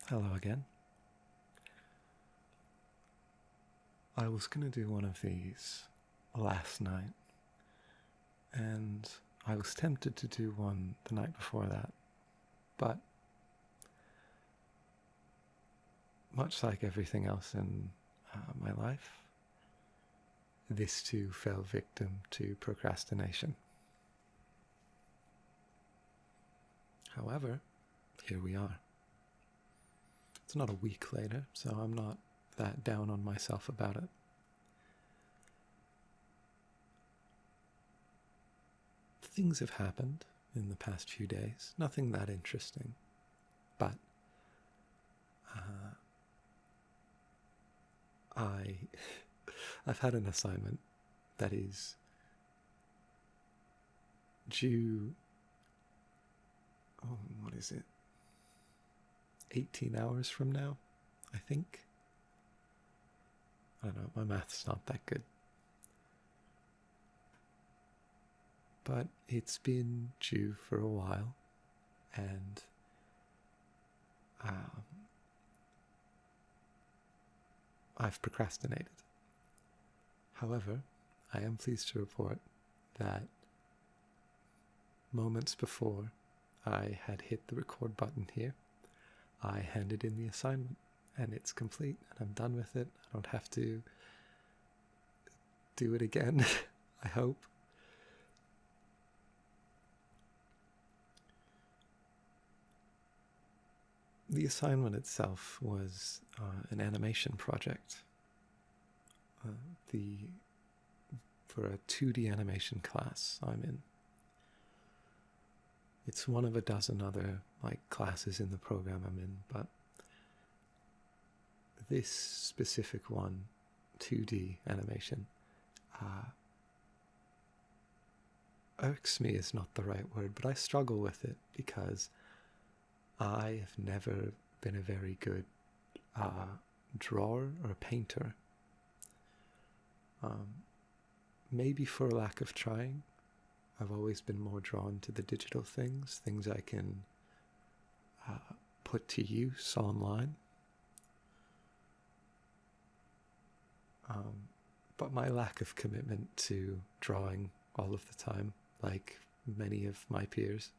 Hello again. I was going to do one of these last night, and I was tempted to do one the night before that, but much like everything else in my life, this too fell victim to procrastination. However, here we are. It's not a week later, so I'm not that down on myself about it. Things have happened in the past few days, nothing that interesting, but I've had an assignment that is due, what is it, 18 hours from now, I think. I don't know, my math's not that good. But it's been due for a while, and I've procrastinated. However, I am pleased to report that moments before I had hit the record button here, I handed in the assignment, and it's complete, and I'm done with it. I don't have to do it again, I hope. The assignment itself was an animation project for a 2D animation class I'm in. It's one of a dozen other classes in the program I'm in, but this specific one, 2D animation, irks me is not the right word, but I struggle with it because I have never been a very good drawer or painter. Maybe for lack of trying. I've always been more drawn to the digital things I can put to use online. But my lack of commitment to drawing all of the time, like many of my peers,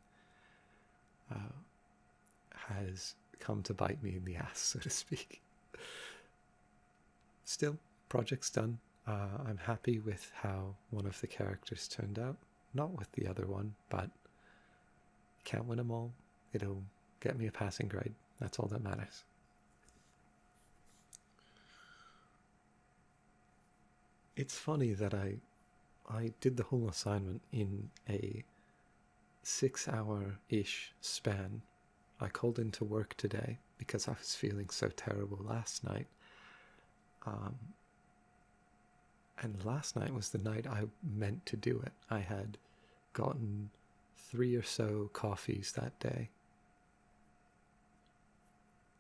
has come to bite me in the ass, so to speak. Still, project's done. I'm happy with how one of the characters turned out. Not with the other one, but can't win them all. It'll get me a passing grade. That's all that matters. It's funny that I did the whole assignment in a 6-hour-ish span. I called into work today because I was feeling so terrible last night. And last night was the night I meant to do it. I had gotten 3 or so coffees that day.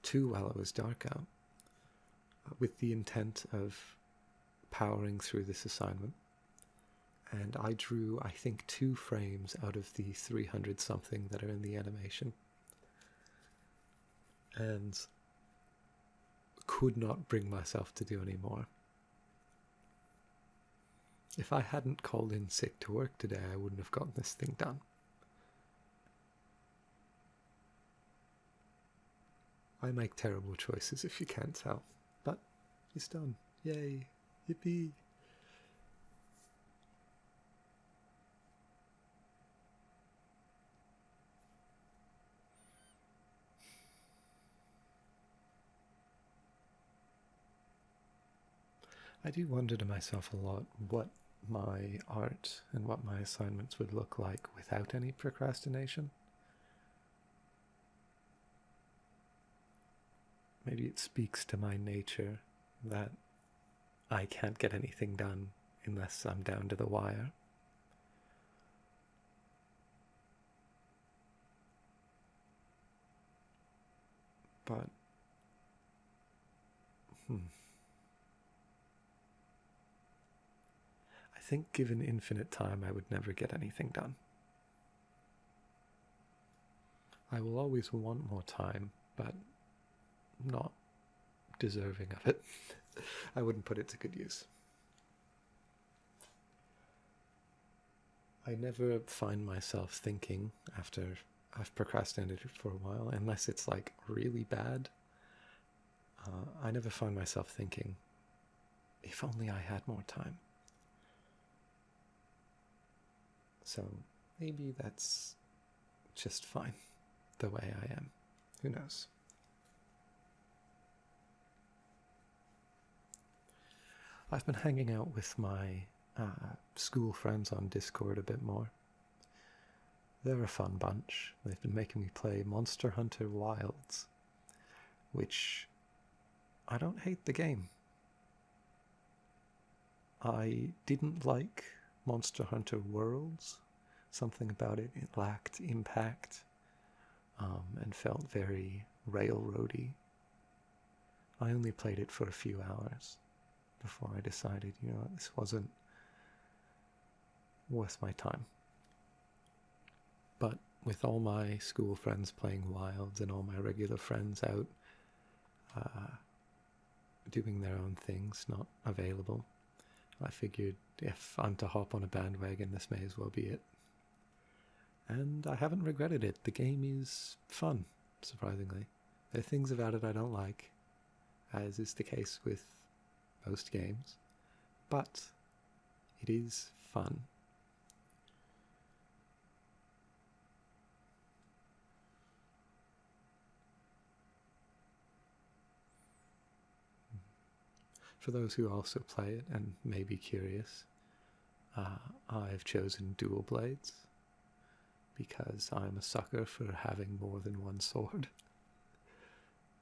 2 while it was dark out, with the intent of powering through this assignment. And I drew, I think, 2 frames out of the 300 something that are in the animation. And could not bring myself to do any more. If I hadn't called in sick to work today, I wouldn't have gotten this thing done. I make terrible choices if you can't tell, but it's done. Yay! Yippee! I do wonder to myself a lot what my art and what my assignments would look like without any procrastination. Maybe it speaks to my nature that I can't get anything done unless I'm down to the wire. But, I think given infinite time, I would never get anything done. I will always want more time, but not deserving of it. I wouldn't put it to good use. I never find myself thinking after I've procrastinated for a while, unless it's like really bad. I never find myself thinking, if only I had more time. So maybe that's just fine the way I am. Who knows? I've been hanging out with my school friends on Discord a bit more. They're a fun bunch. They've been making me play Monster Hunter Wilds, which I don't hate the game. I didn't like Monster Hunter Worlds. Something about it lacked impact and felt very railroady. I only played it for a few hours before I decided, this wasn't worth my time. But with all my school friends playing Wilds and all my regular friends out doing their own things, not available, I figured if I'm to hop on a bandwagon, this may as well be it. And I haven't regretted it. The game is fun, surprisingly. There are things about it I don't like, as is the case with most games, but it is fun. For those who also play it and may be curious, I've chosen dual blades because I'm a sucker for having more than one sword.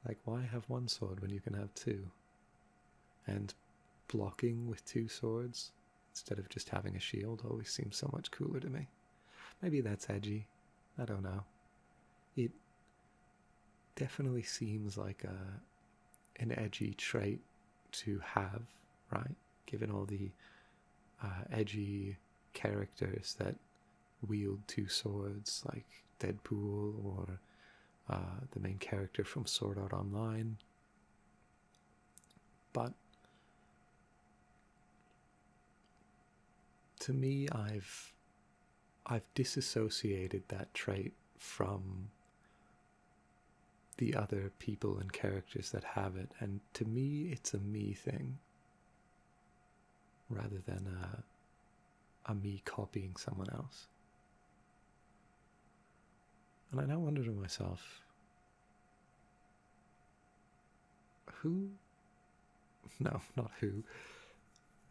Like, why have one sword when you can have two? And blocking with two swords instead of just having a shield always seems so much cooler to me. Maybe that's edgy. I don't know. It definitely seems like an edgy trait to have, right? Given all the edgy characters that wield two swords, like Deadpool or the main character from Sword Art Online. But to me, I've disassociated that trait from the other people and characters that have it, and to me it's a me thing rather than a me copying someone else. And I now wonder to myself,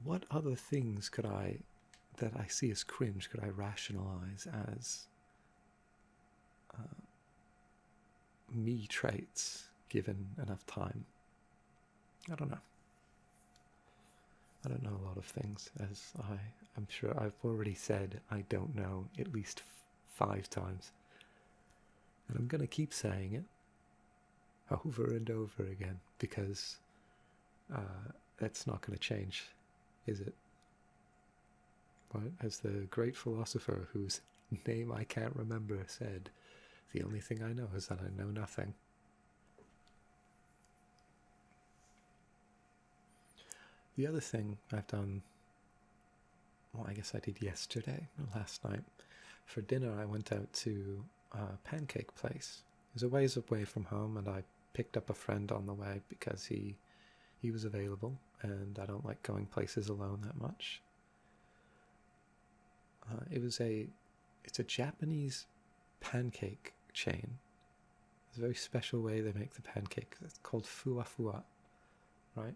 what other things that I see as cringe could I rationalize as me traits given enough time? I don't know. I don't know a lot of things, as I'm sure I've already said I don't know at least 5 times. And I'm going to keep saying it over and over again, because that's not going to change, is it? Right? As the great philosopher whose name I can't remember said, the only thing I know is that I know nothing. The other thing I've done, well, I guess I did yesterday, or last night. For dinner, I went out to a pancake place. It was a ways away from home, and I picked up a friend on the way because he was available, and I don't like going places alone that much. It's a Japanese pancake chain. It's a very special way they make the pancake. It's called fua fua, right?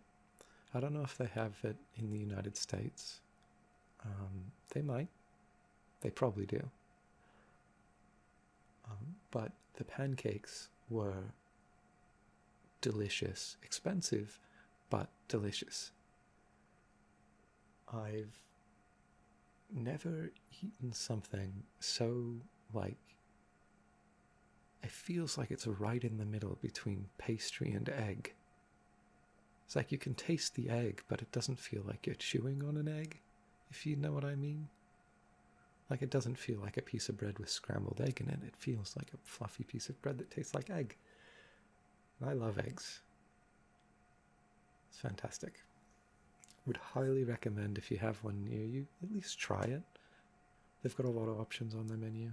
I don't know if they have it in the United States. They might. They probably do. But the pancakes were delicious. Expensive, but delicious. I've never eaten something so, it feels like it's right in the middle between pastry and egg. It's like you can taste the egg, but it doesn't feel like you're chewing on an egg, if you know what I mean. Like, it doesn't feel like a piece of bread with scrambled egg in it. It feels like a fluffy piece of bread that tastes like egg. And I love eggs. It's fantastic. Would highly recommend, if you have one near you, at least try it. They've got a lot of options on their menu.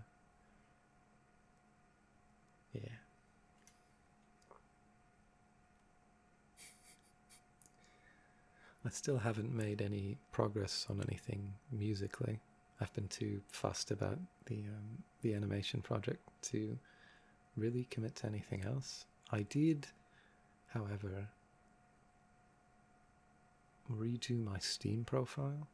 Yeah. I still haven't made any progress on anything musically. I've been too fussed about the animation project to really commit to anything else. I did, however, redo my Steam profile,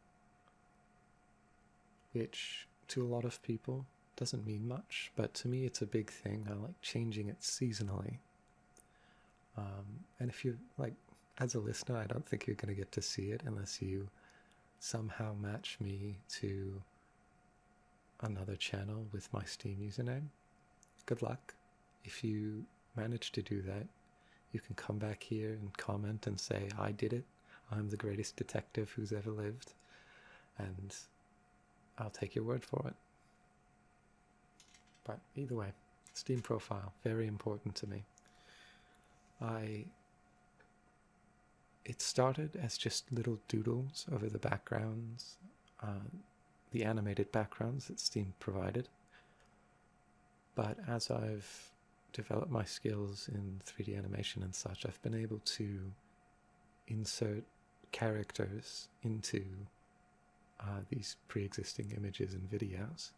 which to a lot of people doesn't mean much, but to me it's a big thing. I like changing it seasonally. And if you like, as a listener, I don't think you're going to get to see it unless you somehow match me to another channel with my Steam username. Good luck. If you manage to do that, you can come back here and comment and say, I did it. I'm the greatest detective who's ever lived. And I'll take your word for it. But either way, Steam profile, very important to me. It started as just little doodles over the backgrounds, the animated backgrounds that Steam provided. But as I've developed my skills in 3D animation and such, I've been able to insert characters into these pre-existing images and videos,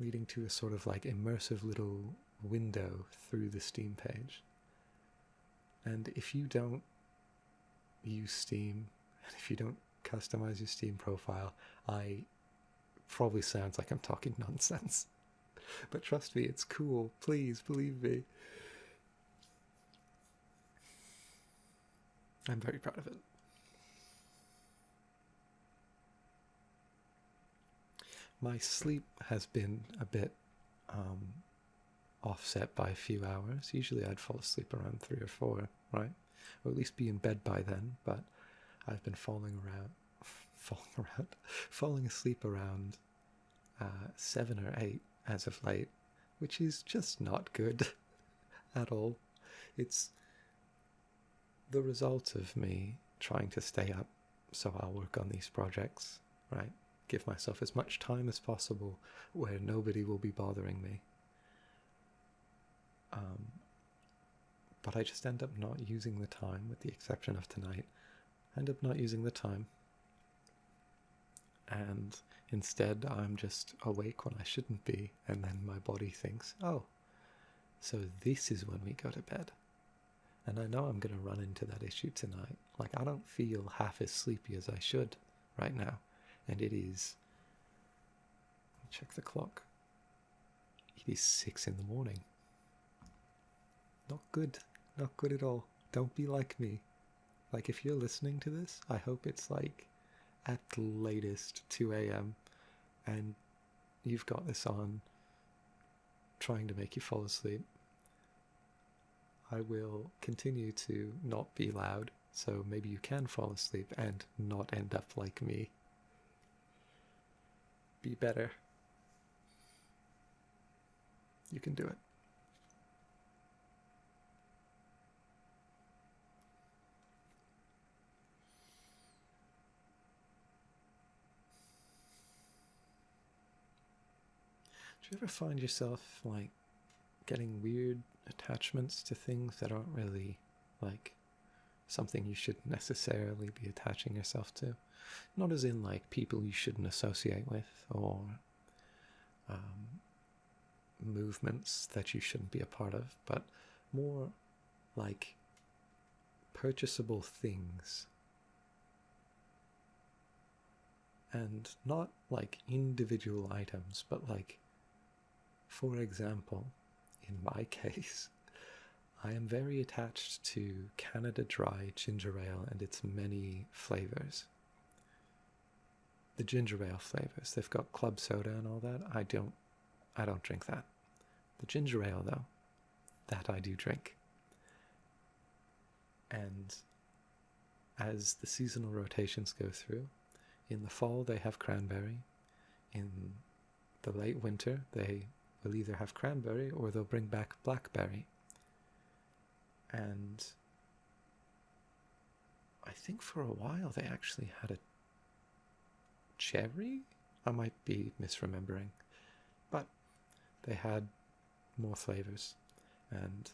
leading to a sort of like immersive little window through the Steam page. And if you don't use Steam, and if you don't customize your Steam profile, I probably sounds like I'm talking nonsense. But trust me, it's cool. Please believe me. I'm very proud of it. My sleep has been a bit offset by a few hours. Usually I'd fall asleep around 3 or 4, right? Or at least be in bed by then, but I've been falling asleep around 7 or 8 as of late, which is just not good at all. It's the result of me trying to stay up so I'll work on these projects, right? Give myself as much time as possible where nobody will be bothering me. But I just end up not using the time, with the exception of tonight. I end up not using the time. And instead, I'm just awake when I shouldn't be. And then my body thinks, oh, so this is when we go to bed. And I know I'm going to run into that issue tonight. Like, I don't feel half as sleepy as I should right now. And it is, check the clock, it is 6 in the morning. Not good. Not good at all. Don't be like me. Like, if you're listening to this, I hope it's like at the latest 2 a.m. and you've got this on trying to make you fall asleep. I will continue to not be loud, so maybe you can fall asleep and not end up like me. Be better. You can do it. Do you ever find yourself like getting weird attachments to things that aren't really like something you shouldn't necessarily be attaching yourself to? Not as in like people you shouldn't associate with, or movements that you shouldn't be a part of, but more like purchasable things. And not like individual items, but like, for example, in my case, I am very attached to Canada Dry ginger ale and its many flavors. The ginger ale flavors, they've got club soda and all that. I don't drink that. The ginger ale, though, that I do drink. And as the seasonal rotations go through, in the fall they have cranberry. In the late winter they will either have cranberry or they'll bring back blackberry. And I think for a while they actually had a cherry. I might be misremembering, but they had more flavors. And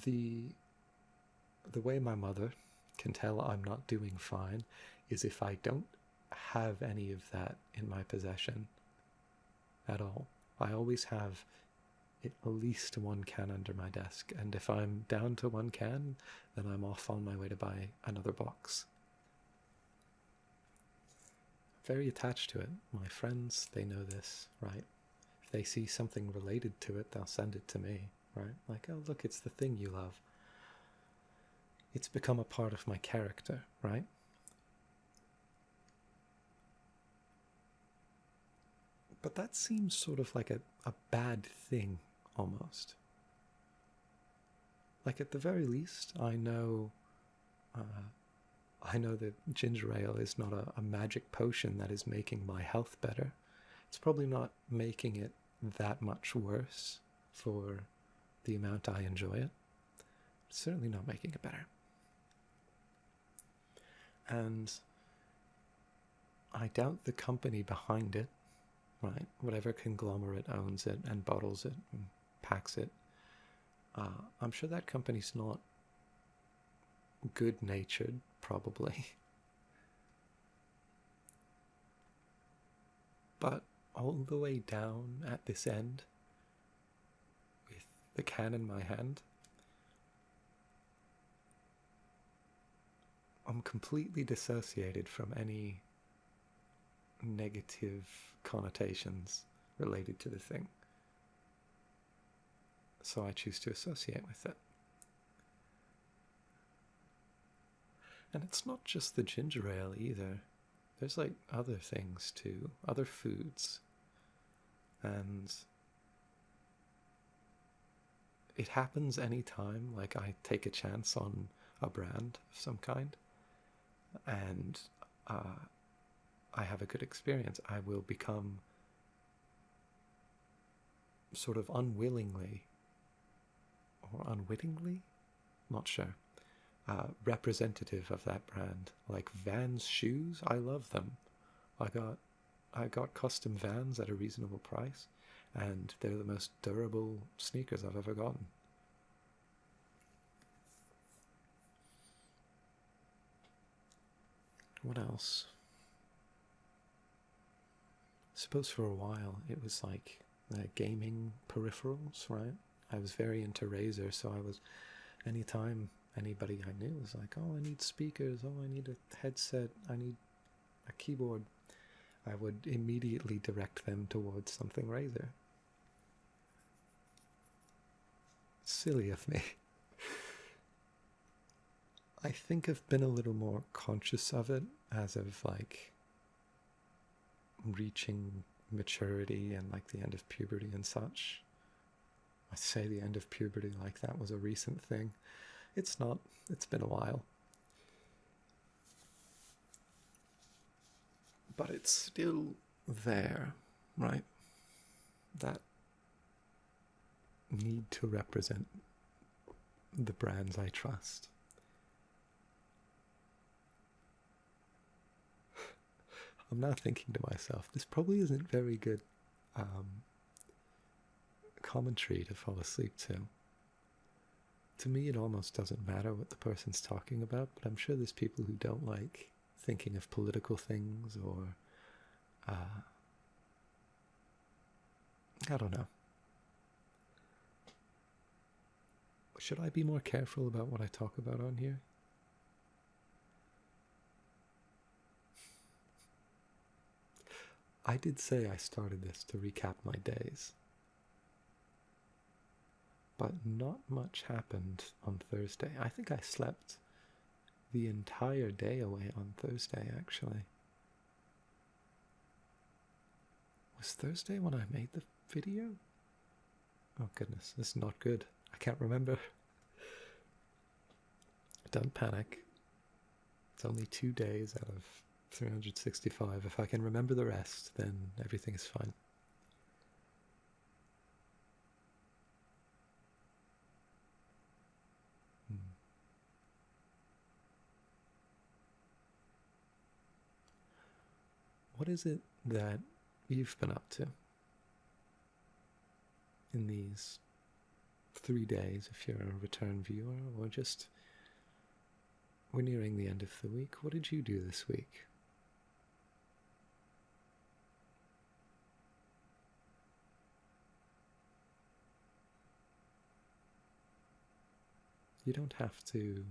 the way my mother can tell I'm not doing fine is if I don't have any of that in my possession at all. I always have at least one can under my desk, and if I'm down to one can, then I'm off on my way to buy another box. Very attached to it. My friends, they know this, right? If they see something related to it, they'll send it to me, right? Like, oh, look, it's the thing you love. It's become a part of my character, right? But that seems sort of like a bad thing, almost. Like, at the very least, I know that ginger ale is not a magic potion that is making my health better. It's probably not making it that much worse for the amount I enjoy it. It's certainly not making it better. And I doubt the company behind it, right? Whatever conglomerate owns it and bottles it and packs it, I'm sure that company's not good-natured, probably. But all the way down at this end, with the can in my hand, I'm completely dissociated from any negative connotations related to the thing. So I choose to associate with it. And it's not just the ginger ale either. There's like other things too, other foods. And it happens anytime, like I take a chance on a brand of some kind, and I have a good experience. I will become sort of unwillingly or unwittingly, not sure, representative of that brand. Like Vans shoes, I love them. I got custom Vans at a reasonable price, and they're the most durable sneakers I've ever gotten. What else? I suppose for a while it was like gaming peripherals, right? I was very into Razer, so I was, anytime anybody I knew was like, oh, I need speakers, oh, I need a headset, I need a keyboard, I would immediately direct them towards something Razer. Silly of me. I think I've been a little more conscious of it as of like reaching maturity and like the end of puberty and such. I say the end of puberty like that was a recent thing. It's not. It's been a while. But it's still there, right? That need to represent the brands I trust. I'm now thinking to myself, this probably isn't very good commentary to fall asleep to. To me, it almost doesn't matter what the person's talking about, but I'm sure there's people who don't like thinking of political things or, I don't know. Should I be more careful about what I talk about on here? I did say I started this to recap my days, but not much happened on Thursday. I think I slept the entire day away on Thursday, actually. Was Thursday when I made the video? Oh goodness, this is not good. I can't remember. Don't panic. It's only 2 days out of 365. If I can remember the rest, then everything is fine. what is it that you've been up to in these 3 days, if you're a return viewer, or just we're nearing the end of the week? What did you do this week? You don't have to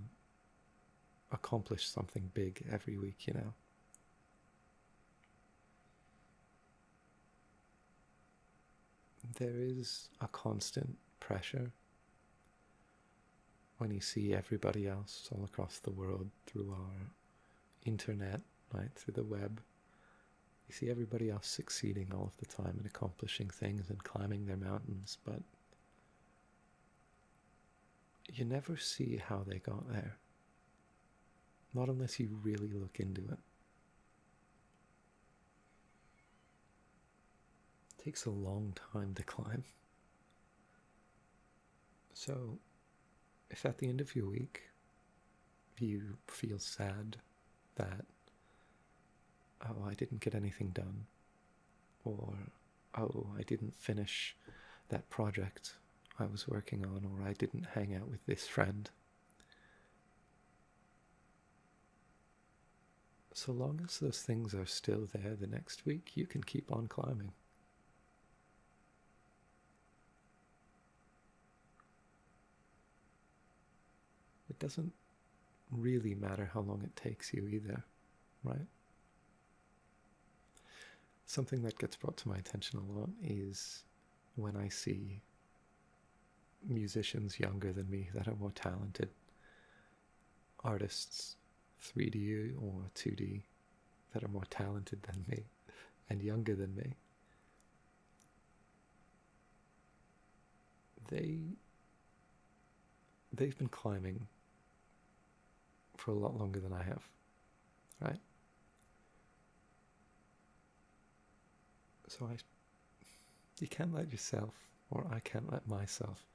accomplish something big every week, you know. There is a constant pressure when you see everybody else all across the world through our internet, right, through the web. You see everybody else succeeding all of the time and accomplishing things and climbing their mountains, but you never see how they got there. Not unless you really look into it. It takes a long time to climb. So, if at the end of your week you feel sad that, oh, I didn't get anything done, or, oh, I didn't finish that project I was working on, or I didn't hang out with this friend, so long as those things are still there the next week, you can keep on climbing. It doesn't really matter how long it takes you either, right? Something that gets brought to my attention a lot is when I see musicians younger than me that are more talented, artists 3D or 2D that are more talented than me and younger than me. They've been climbing for a lot longer than I have, right? So you can't let yourself, or I can't let myself,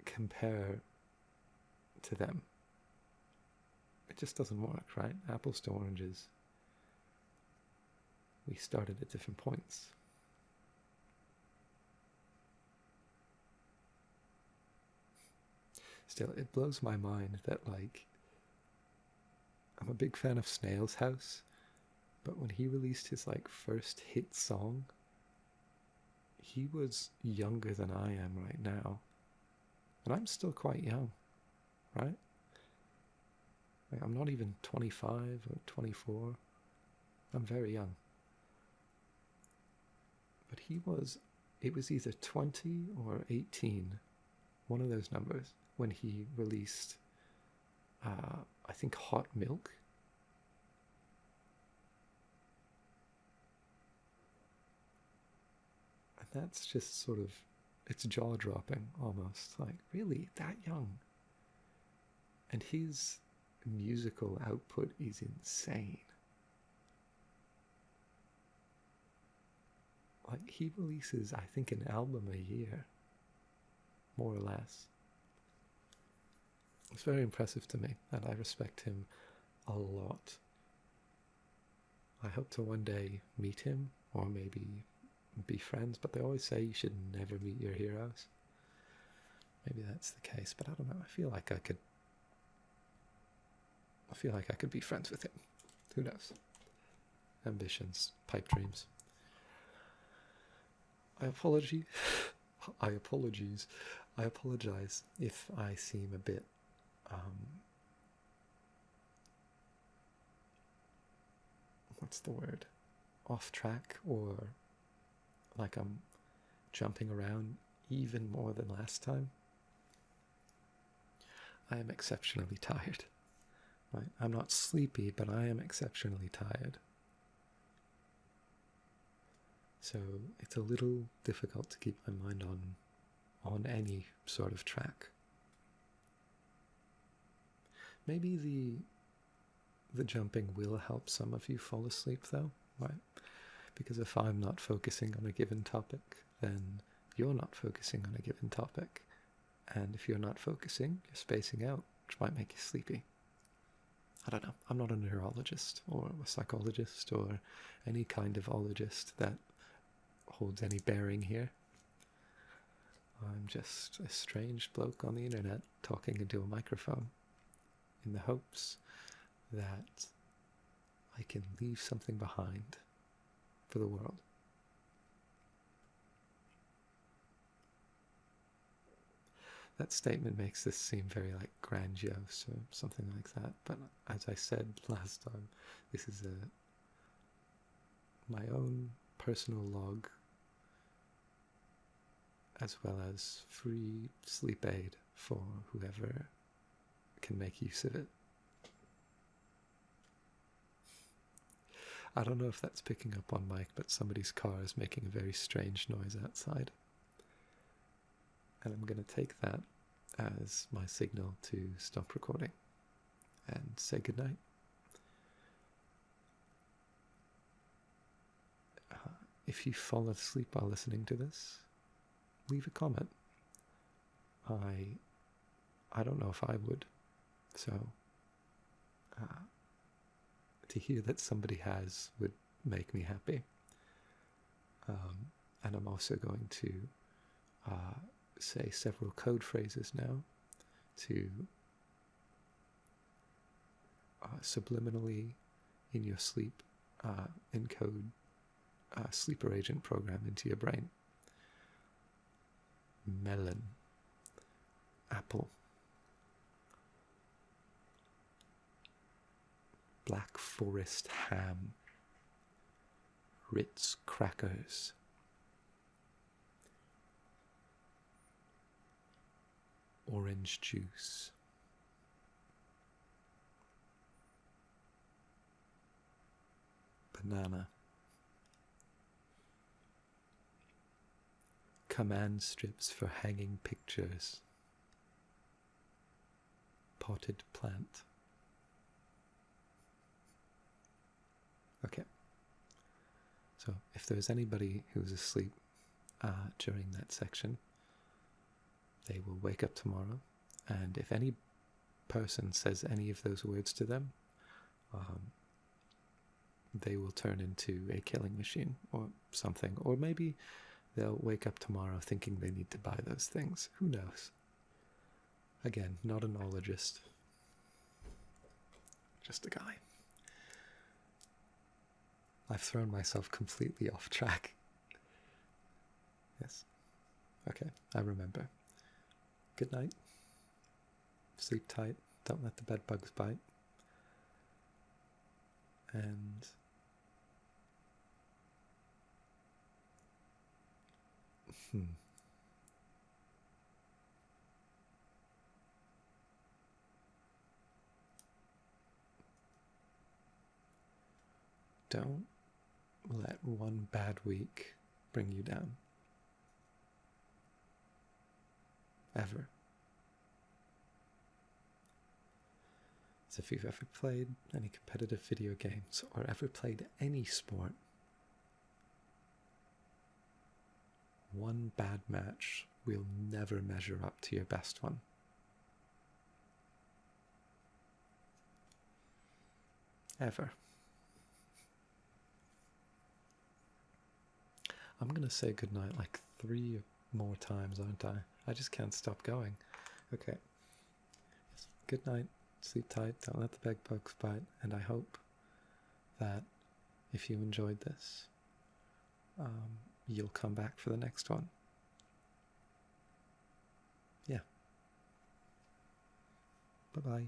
compare to them. It just doesn't work, right? Apples to oranges. We started at different points. Still, it blows my mind that, like, I'm a big fan of Snail's House, but when he released his, like, first hit song, he was younger than I am right now. And I'm still quite young, right? Like, I'm not even 25 or 24. I'm very young. But it was either 20 or 18, one of those numbers, when he released, I think, Hot Milk. And that's just sort of, it's jaw-dropping almost, like, really, that young? And his musical output is insane. Like, he releases, I think, an album a year, more or less. It's very impressive to me, and I respect him a lot. I hope to one day meet him, or maybe be friends, but they always say you should never meet your heroes. Maybe that's the case, but I don't know. I feel like I could be friends with him. Who knows? Ambitions, pipe dreams. I apologize if I seem a bit what's the word? Off track, or like I'm jumping around even more than last time. I am exceptionally tired. Right? I'm not sleepy, but I am exceptionally tired. So it's a little difficult to keep my mind on any sort of track. Maybe the jumping will help some of you fall asleep though, right? Because if I'm not focusing on a given topic, then you're not focusing on a given topic. And if you're not focusing, you're spacing out, which might make you sleepy. I don't know, I'm not a neurologist or a psychologist or any kind of ologist that holds any bearing here. I'm just a strange bloke on the internet talking into a microphone in the hopes that I can leave something behind for the world. That statement makes this seem very like grandiose or something like that, but as I said last time, this is my own personal log as well as free sleep aid for whoever can make use of it. I don't know if that's picking up on mic, but somebody's car is making a very strange noise outside. And I'm going to take that as my signal to stop recording and say goodnight. If you fall asleep while listening to this, leave a comment. I don't know if I would, so to hear that somebody has would make me happy. And I'm also going to say several code phrases now to subliminally in your sleep encode a sleeper agent program into your brain. Melon, apple, Black Forest ham, Ritz crackers, orange juice, banana, command strips for hanging pictures, potted plant. Okay, so if there's anybody who's asleep during that section, they will wake up tomorrow, and if any person says any of those words to them, they will turn into a killing machine or something, or maybe they'll wake up tomorrow thinking they need to buy those things. Who knows? Again, not an ologist, just a guy. I've thrown myself completely off track. Yes. Okay, I remember. Good night. Sleep tight. Don't let the bed bugs bite. And don't let one bad week bring you down. Ever. So if you've ever played any competitive video games or ever played any sport, one bad match will never measure up to your best one. Ever. I'm going to say goodnight like 3 more times, aren't I? I just can't stop going. Okay. Good night. Sleep tight. Don't let the bed bugs bite. And I hope that if you enjoyed this, you'll come back for the next one. Yeah. Bye-bye.